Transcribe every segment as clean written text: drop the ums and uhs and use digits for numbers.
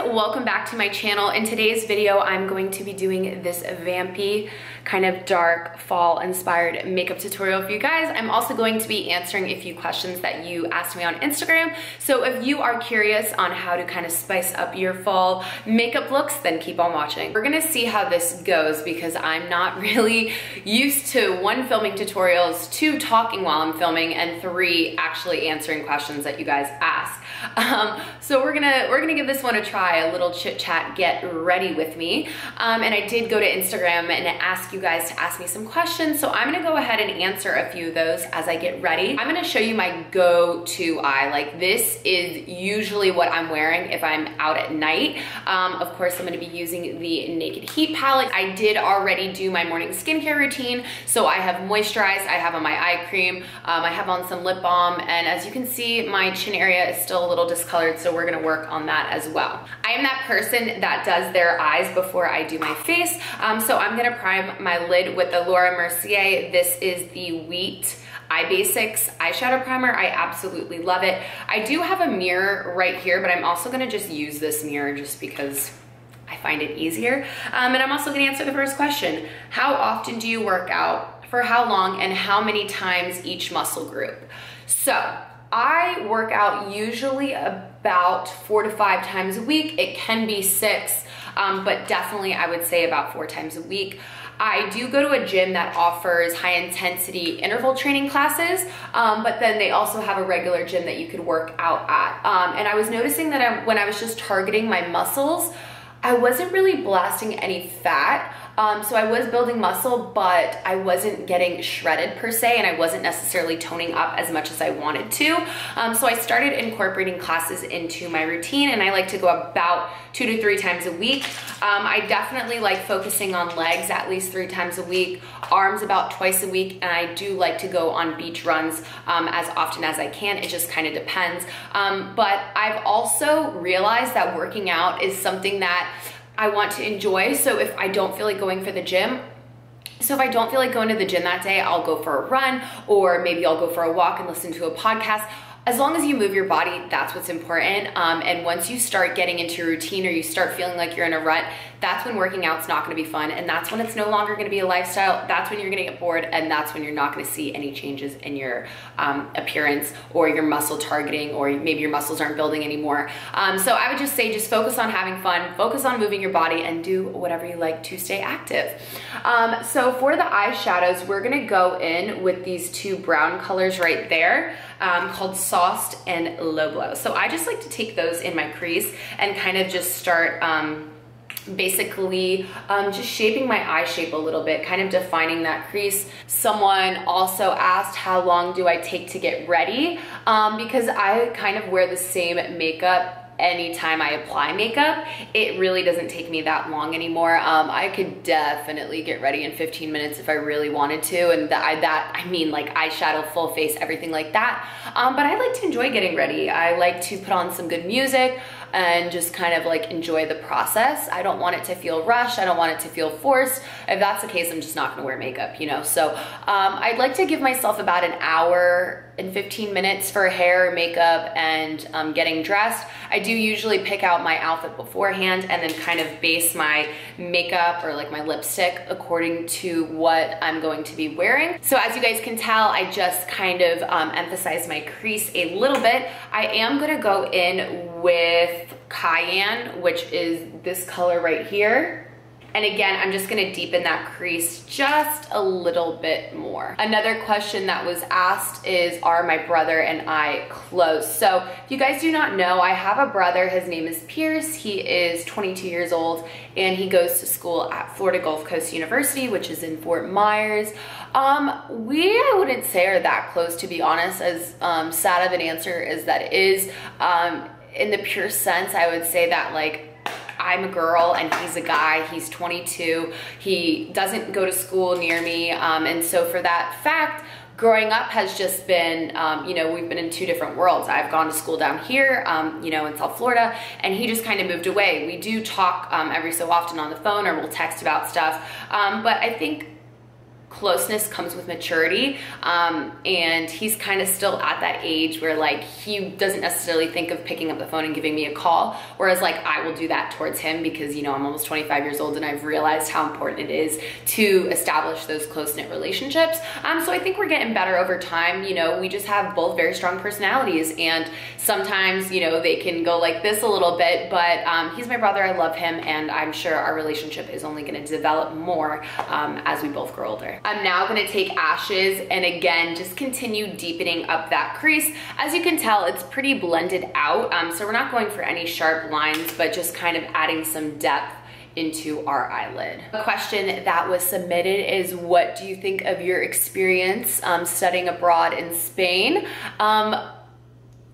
welcome back to my channel. In today's video, I'm going to be doing this vampy, kind of dark, fall-inspired makeup tutorial for you guys. I'm also going to be answering a few questions that you asked me on Instagram. So if you are curious on how to kind of spice up your fall makeup looks, then keep on watching. We're gonna see how this goes because I'm not really used to 1, filming tutorials, 2, talking while I'm filming, and 3, actually answering questions that you guys ask. So we're gonna give this one a try, a little chit chat, get ready with me. And I did go to Instagram and ask you guys to ask me some questions. So I'm gonna go ahead and answer a few of those as I get ready. I'm gonna show you my go-to eye. Like, this is usually what I'm wearing if I'm out at night. Of course, I'm gonna be using the Naked Heat palette. I did already do my morning skincare routine. So I have moisturized, I have on my eye cream, I have on some lip balm, and as you can see, my chin area is still a little discolored, so we're gonna work on that as well. I am that person that does their eyes before I do my face, so I'm gonna prime my lid with the Laura Mercier. This is the Wheat Eye Basics eyeshadow primer. I absolutely love it. I do have a mirror right here, but I'm also gonna just use this mirror just because I find it easier. And I'm also gonna answer the first question. How often do you work out? For how long? And how many times each muscle group? So I work out usually about 4 to 5 times a week. It can be 6, but definitely I would say about 4 times a week. I do go to a gym that offers high intensity interval training classes, but then they also have a regular gym that you could work out at. And I was noticing that when I was just targeting my muscles, I wasn't really blasting any fat. So I was building muscle, but I wasn't getting shredded per se, and I wasn't necessarily toning up as much as I wanted to. So I started incorporating classes into my routine, and I like to go about 2 to 3 times a week. I definitely like focusing on legs at least 3 times a week, arms about twice a week, and I do like to go on beach runs as often as I can. It just kind of depends. But I've also realized that working out is something that I want to enjoy. So if I don't feel like going for the gym, so if I don't feel like going to the gym that day, I'll go for a run, or maybe I'll go for a walk and listen to a podcast. As long as you move your body, that's what's important. And once you start getting into your routine, or you start feeling like you're in a rut, that's when working out's not gonna be fun. And that's when it's no longer gonna be a lifestyle. That's when you're gonna get bored, and that's when you're not gonna see any changes in your appearance or your muscle targeting, or maybe your muscles aren't building anymore. So I would just say, just focus on having fun, focus on moving your body, and do whatever you like to stay active. So for the eyeshadows, we're gonna go in with these 2 brown colors right there, called Sauced and Low Blow. So I just like to take those in my crease and kind of just start basically just shaping my eye shape a little bit, kind of defining that crease. Someone also asked, how long do I take to get ready? Because I kind of wear the same makeup anytime I apply makeup. It really doesn't take me that long anymore. I could definitely get ready in 15 minutes if I really wanted to, and I mean like eyeshadow, full face, everything like that. But I like to enjoy getting ready. I like to put on some good music and just kind of like enjoy the process. I don't want it to feel rushed. I don't want it to feel forced. If that's the case, I'm just not gonna wear makeup, you know? So I'd like to give myself about an hour and 15 minutes for hair, makeup, and getting dressed. I do usually pick out my outfit beforehand and then kind of base my makeup or like my lipstick according to what I'm going to be wearing. So as you guys can tell, I just kind of emphasize my crease a little bit. I am gonna go in with Cayenne, which is this color right here. And again, I'm just gonna deepen that crease just a little bit more. Another question that was asked is, are my brother and I close? So if you guys do not know, I have a brother. His name is Pierce. He is 22 years old, and he goes to school at Florida Gulf Coast University, which is in Fort Myers. I wouldn't say are that close, to be honest, as sad of an answer as that is. In the pure sense, I would say that like, I'm a girl and he's a guy. He's 22. He doesn't go to school near me. And so for that fact, growing up has just been, you know, we've been in 2 different worlds. I've gone to school down here, you know, in South Florida, and he just kind of moved away. We do talk every so often on the phone, or we'll text about stuff. But I think closeness comes with maturity, and he's kind of still at that age where like he doesn't necessarily think of picking up the phone and giving me a call, whereas like I will do that towards him because, you know, I'm almost 25 years old and I've realized how important it is to establish those close-knit relationships. So I think we're getting better over time. You know, we just have both very strong personalities, and sometimes, you know, they can go like this a little bit, but he's my brother, I love him, and I'm sure our relationship is only gonna develop more as we both grow older. I'm now gonna take Ashes and again, just continue deepening up that crease. As you can tell, it's pretty blended out, so we're not going for any sharp lines, but just kind of adding some depth into our eyelid. A question that was submitted is, what do you think of your experience studying abroad in Spain?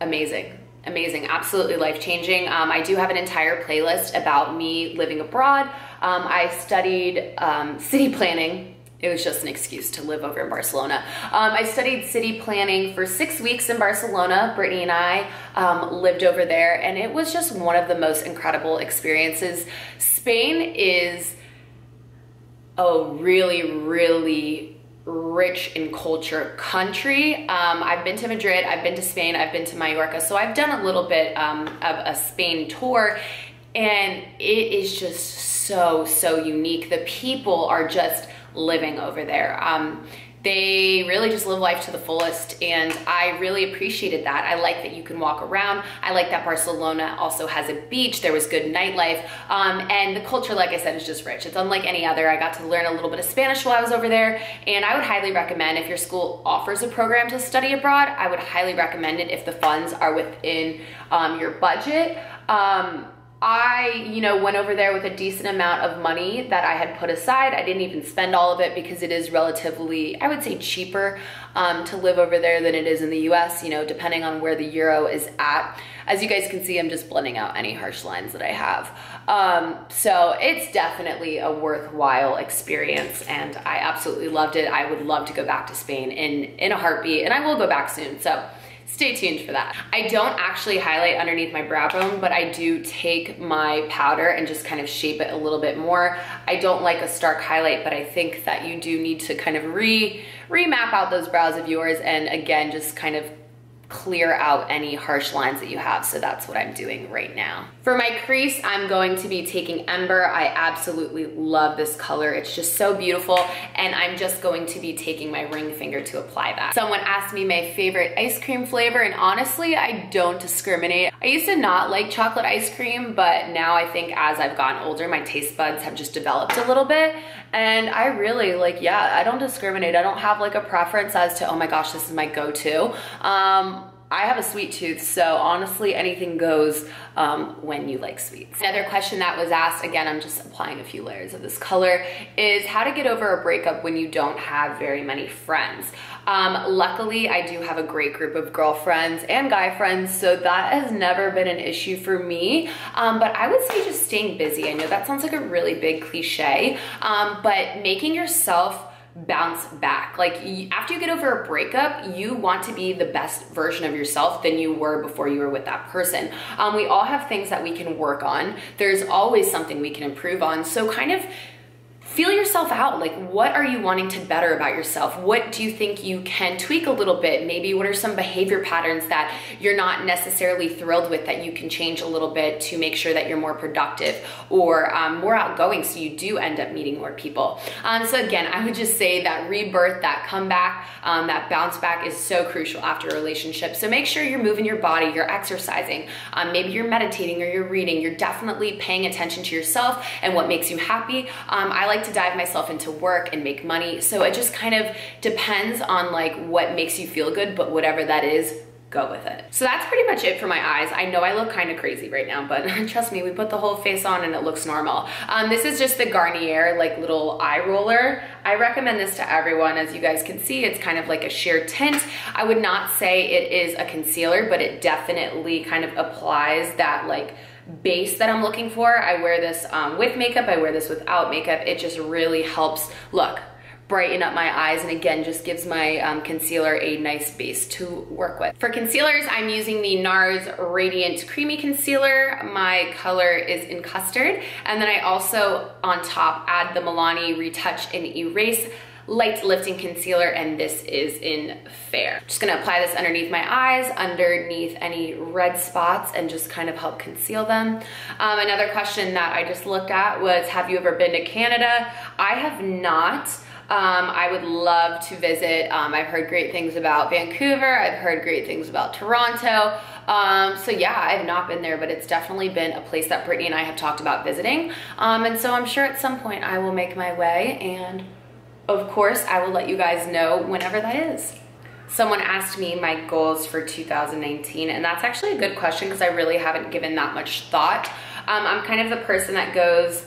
Amazing. Amazing, absolutely life-changing. I do have an entire playlist about me living abroad. I studied city planning. It was just an excuse to live over in Barcelona. I studied city planning for 6 weeks in Barcelona. Brittany and I lived over there, and it was just one of the most incredible experiences. Spain is a really, really rich in culture country. I've been to Madrid, I've been to Spain, I've been to Mallorca, so I've done a little bit of a Spain tour, and it is just so unique. The people are just living over there. They really just live life to the fullest, and I really appreciated that. I like that you can walk around. I like that Barcelona also has a beach. There was good nightlife, and the culture, like I said, is just rich. It's unlike any other. I got to learn a little bit of Spanish while I was over there, and I would highly recommend, if your school offers a program to study abroad, I would highly recommend it if the funds are within your budget. I, you know, went over there with a decent amount of money that I had put aside. I didn't even spend all of it because it is relatively, I would say, cheaper to live over there than it is in the US, you know, depending on where the euro is at. As you guys can see, I'm just blending out any harsh lines that I have. So it's definitely a worthwhile experience, and I absolutely loved it. I would love to go back to Spain in a heartbeat, and I will go back soon. So stay tuned for that. I don't actually highlight underneath my brow bone, but I do take my powder and just kind of shape it a little bit more. I don't like a stark highlight, but I think that you do need to kind of remap out those brows of yours, and again, just kind of clear out any harsh lines that you have. So that's what I'm doing right now. For my crease, I'm going to be taking Ember. I absolutely love this color. It's just so beautiful, and I'm just going to be taking my ring finger to apply that. Someone asked me my favorite ice cream flavor, and honestly, I don't discriminate. I used to not like chocolate ice cream, but now I think as I've gotten older, my taste buds have just developed a little bit, and I really like, yeah, I don't discriminate. I don't have like a preference as to, oh my gosh, this is my go-to. I have a sweet tooth, so honestly, anything goes when you like sweets. Another question that was asked, again, I'm just applying a few layers of this color, is how to get over a breakup when you don't have very many friends. Luckily, I do have a great group of girlfriends and guy friends, so that has never been an issue for me. But I would say just staying busy. I know that sounds like a really big cliche, but making yourself bounce back. Like, after you get over a breakup, you want to be the best version of yourself than you were before you were with that person. We all have things that we can work on. There's always something we can improve on. So kind of feel yourself out. Like, what are you wanting to better about yourself? What do you think you can tweak a little bit? Maybe what are some behavior patterns that you're not necessarily thrilled with that you can change a little bit to make sure that you're more productive or more outgoing, so you do end up meeting more people. So again, I would just say that rebirth, that comeback, that bounce back is so crucial after a relationship. So make sure you're moving your body, you're exercising, maybe you're meditating or you're reading, you're definitely paying attention to yourself and what makes you happy. I like to dive myself into work and make money, so it just kind of depends on like what makes you feel good, but whatever that is, go with it. So that's pretty much it for my eyes. I know I look kind of crazy right now, but trust me, we put the whole face on and it looks normal. This is just the Garnier like little eye roller. I recommend this to everyone. As you guys can see, it's kind of like a sheer tint. I would not say it is a concealer, but it definitely kind of applies that like base that I'm looking for. I wear this with makeup, I wear this without makeup. It just really helps, look, brighten up my eyes, and again, just gives my concealer a nice base to work with. For concealers, I'm using the NARS Radiant Creamy Concealer. My color is in Custard, and then I also, on top, add the Milani Retouch and Erase light lifting concealer, and this is in Fair. Just gonna apply this underneath my eyes, underneath any red spots, and just kind of help conceal them. Another question that I just looked at was, have you ever been to Canada? I have not. I would love to visit. I've heard great things about Vancouver. I've heard great things about Toronto. So yeah, I've not been there, but it's definitely been a place that Brittany and I have talked about visiting. And so I'm sure at some point I will make my way, and of course I will let you guys know whenever that is. Someone asked me my goals for 2019, and that's actually a good question because I really haven't given that much thought. I'm kind of the person that goes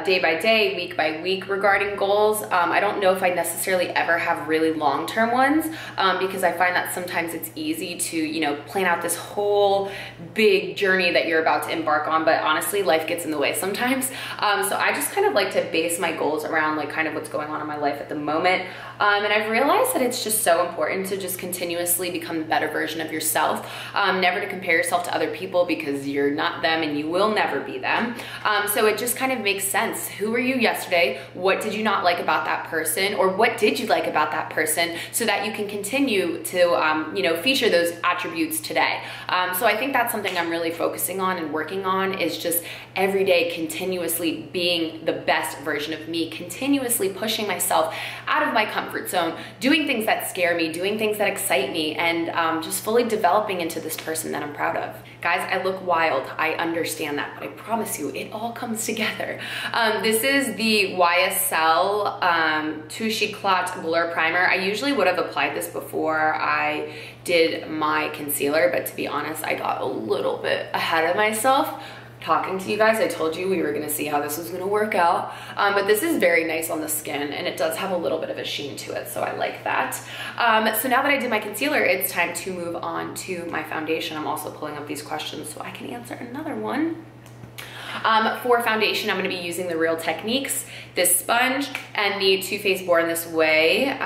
day by day, week by week regarding goals. I don't know if I necessarily ever have really long-term ones because I find that sometimes it's easy to, you know, plan out this whole big journey that you're about to embark on, but honestly, life gets in the way sometimes. So I just kind of like to base my goals around like kind of what's going on in my life at the moment. And I've realized that it's just so important to just continuously become the better version of yourself, never to compare yourself to other people because you're not them and you will never be them. So it just kind of makes sense. Who were you yesterday? What did you not like about that person? Or what did you like about that person, so that you can continue to, you know, feature those attributes today. So I think that's something I'm really focusing on and working on, is just every day continuously being the best version of me, continuously pushing myself out of my comfort zone, doing things that scare me, doing things that excite me, and just fully developing into this person that I'm proud of. Guys, I look wild. I understand that, but I promise you, it all comes together. This is the YSL Touche Eclat Blur Primer. I usually would have applied this before I did my concealer, but to be honest, I got a little bit ahead of myself. Talking to you guys, I told you we were gonna see how this was gonna work out. But this is very nice on the skin, and it does have a little bit of a sheen to it, so I like that. So now that I did my concealer, it's time to move on to my foundation. I'm also pulling up these questions so I can answer another one. For foundation, I'm gonna be using the Real Techniques, this sponge, and the Too Faced Born This Way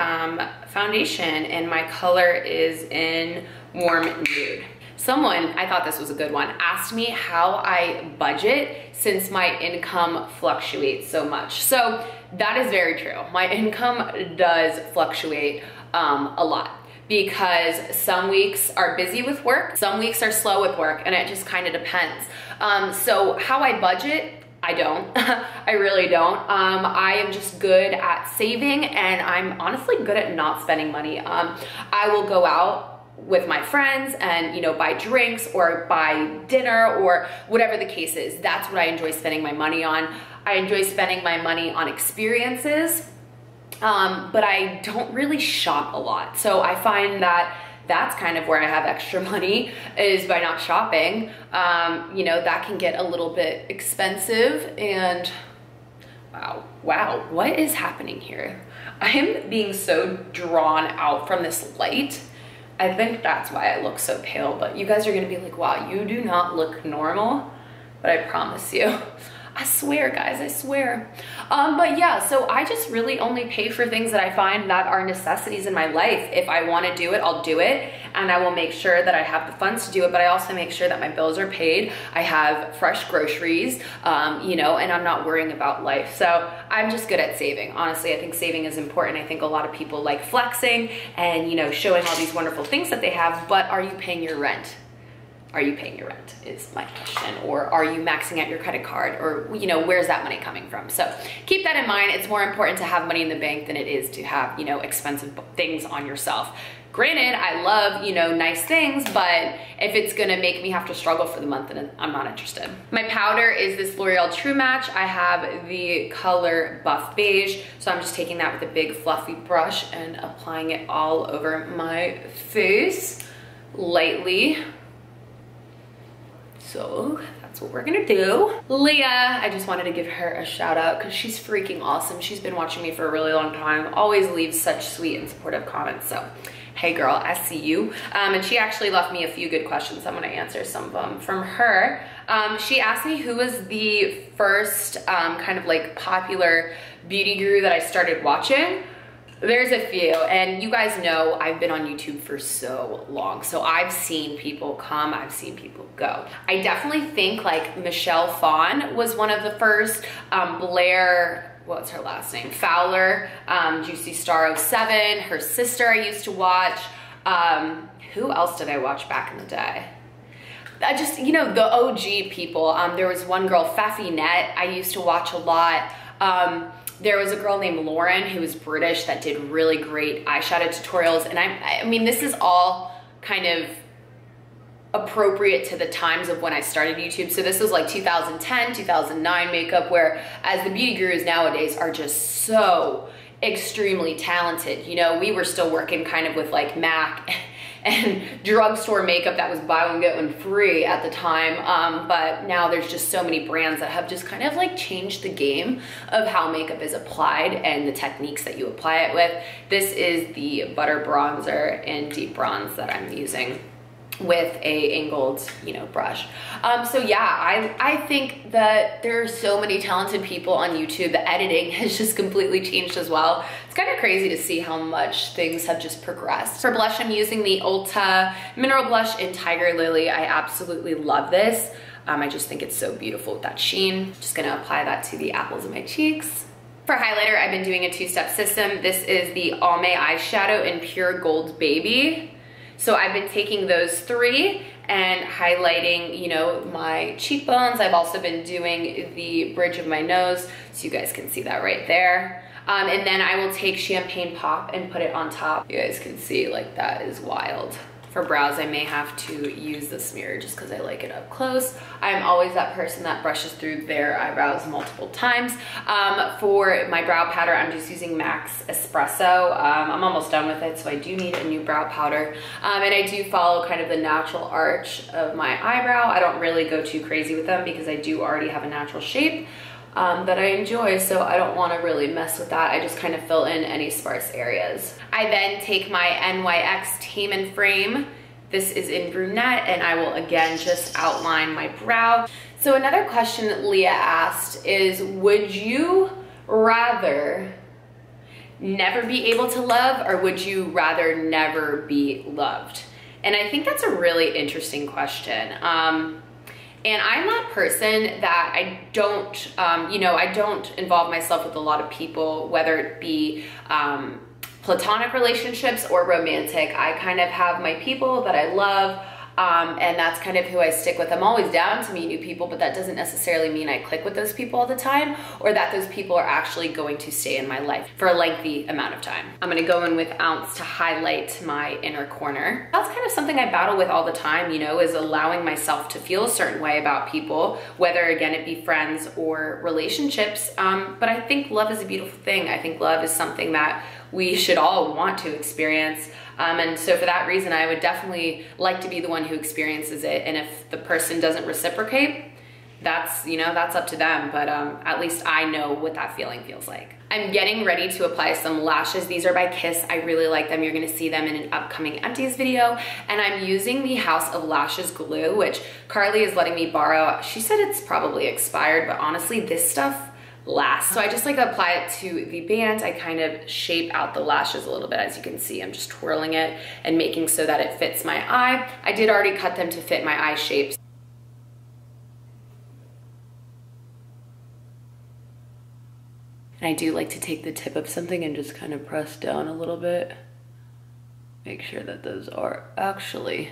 foundation, and my color is in Warm Nude. Someone, I thought this was a good one, asked me how I budget since my income fluctuates so much. So that is very true. My income does fluctuate a lot, because some weeks are busy with work, some weeks are slow with work, and it just kind of depends. So how I budget, I don't. I really don't. I am just good at saving, and I'm honestly good at not spending money. I will go out with my friends and, you know, buy drinks or buy dinner or whatever the case is. That's what I enjoy spending my money on. I enjoy spending my money on experiences, but I don't really shop a lot. So I find that that's kind of where I have extra money, is by not shopping. You know, that can get a little bit expensive, and wow, what is happening here? I am being so drawn out from this light. I think that's why I look so pale, but you guys are gonna be like, wow, you do not look normal, but I promise you. I swear, guys, I swear. But yeah, so I just really only pay for things that I find that are necessities in my life. If I wanna do it, I'll do it, and I will make sure that I have the funds to do it, but I also make sure that my bills are paid. I have fresh groceries, you know, and I'm not worrying about life. So I'm just good at saving. Honestly, I think saving is important. I think a lot of people like flexing and, you know, showing all these wonderful things that they have, but are you paying your rent? Are you paying your rent is my question. Or are you maxing out your credit card? Or, you know, where's that money coming from? So keep that in mind. It's more important to have money in the bank than it is to have, you know, expensive things on yourself. Granted, I love, you know, nice things, but if it's gonna make me have to struggle for the month, then I'm not interested. My powder is this L'Oreal True Match. I have the color Buff Beige, so I'm just taking that with a big fluffy brush and applying it all over my face lightly. So that's what we're gonna do. Leah, I just wanted to give her a shout out because she's freaking awesome. She's been watching me for a really long time, always leaves such sweet and supportive comments. So, hey girl, I see you. And she actually left me a few good questions. I'm gonna answer some of them from her. She asked me who was the first kind of like popular beauty guru that I started watching. There's a few, and you guys know I've been on YouTube for so long, so I've seen people come, I've seen people go. I definitely think like Michelle Phan was one of the first. Blair what's her last name? Fowler, Juicy Star 07, her sister I used to watch. Who else did I watch back in the day? I just, you know, the OG people. There was one girl, Net, I used to watch a lot. There was a girl named Lauren who was British that did really great eyeshadow tutorials. And I mean, this is all kind of appropriate to the times of when I started YouTube. So this was like 2010, 2009 makeup, where as the beauty gurus nowadays are just so extremely talented. You know, we were still working kind of with like MAC and drugstore makeup that was buy one get one free at the time, but now there's just so many brands that have just kind of like changed the game of how makeup is applied and the techniques that you apply it with. This is the butter bronzer in deep bronze that I'm using with a angled, you know, brush. So yeah, I think that there are so many talented people on YouTube. The editing has just completely changed as well. It's kind of crazy to see how much things have just progressed. For blush, I'm using the Ulta Mineral Blush in Tiger Lily. I absolutely love this. I just think it's so beautiful with that sheen. Just gonna apply that to the apples of my cheeks. For highlighter, I've been doing a two-step system. This is the Almay eyeshadow in Pure Gold Baby. So I've been taking those three and highlighting, you know, my cheekbones. I've also been doing the bridge of my nose, so you guys can see that right there. And then I will take Champagne Pop and put it on top. You guys can see, like, that is wild. For brows, I may have to use this mirror just because I like it up close. I'm always that person that brushes through their eyebrows multiple times. For my brow powder, I'm just using MAC's Espresso. I'm almost done with it, so I do need a new brow powder. And I do follow kind of the natural arch of my eyebrow. I don't really go too crazy with them because I do already have a natural shape that I enjoy, so I don't want to really mess with that. I just kind of fill in any sparse areas. I then take my NYX Tame frame. This is in Brunette, and I will again just outline my brow. So another question that Leah asked is, would you rather never be able to love, or would you rather never be loved? And I think that's a really interesting question. And I'm that person that I don't, you know, I don't involve myself with a lot of people, whether it be platonic relationships or romantic. I kind of have my people that I love, and that's kind of who I stick with. I'm always down to meet new people, but that doesn't necessarily mean I click with those people all the time, or that those people are actually going to stay in my life for a lengthy amount of time. I'm gonna go in with Ounce to highlight my inner corner. That's kind of something I battle with all the time, you know, is allowing myself to feel a certain way about people, whether again it be friends or relationships. But I think love is a beautiful thing. I think love is something that we should all want to experience. And so for that reason, I would definitely like to be the one who experiences it. And if the person doesn't reciprocate, that's, you know, that's up to them. But at least I know what that feeling feels like. I'm getting ready to apply some lashes. These are by Kiss. I really like them. You're gonna see them in an upcoming empties video. And I'm using the House of Lashes glue, which Carly is letting me borrow. She said it's probably expired, but honestly, this stuff lasts. So I just like apply it to the band. I kind of shape out the lashes a little bit. As you can see, I'm just twirling it and making so that it fits my eye. I did already cut them to fit my eye shapes. And I do like to take the tip of something and just kind of press down a little bit. Make sure that those are actually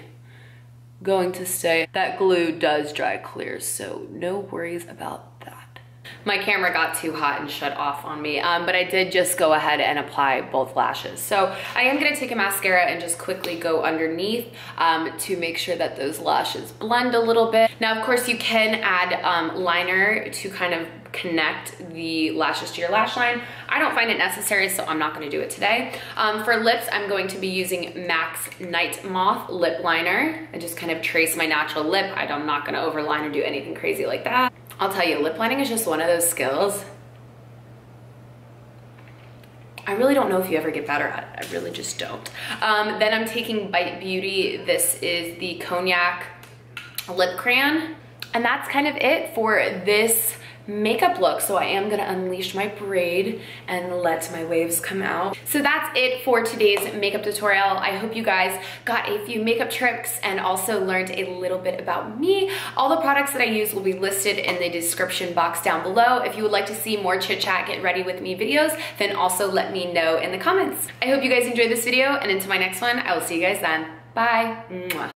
going to stay. That glue does dry clear, so no worries about that. My camera got too hot and shut off on me, but I did just go ahead and apply both lashes. So I am gonna take a mascara and just quickly go underneath to make sure that those lashes blend a little bit. Now, of course, you can add liner to kind of connect the lashes to your lash line. I don't find it necessary, so I'm not gonna do it today. For lips, I'm going to be using MAC's Night Moth lip liner. I just kind of trace my natural lip. I'm not gonna overline or do anything crazy like that. I'll tell you, lip lining is just one of those skills I really don't know if you ever get better at it. I really just don't. Then I'm taking Bite Beauty. This is the Cognac Lip Crayon. And that's kind of it for this makeup look. So I am gonna unleash my braid and let my waves come out. So that's it for today's makeup tutorial. I hope you guys got a few makeup tricks and also learned a little bit about me. All the products that I use will be listed in the description box down below. If you would like to see more chit chat, get ready with me videos, then also let me know in the comments. I hope you guys enjoyed this video, and until my next one, I will see you guys then. Bye. Mwah.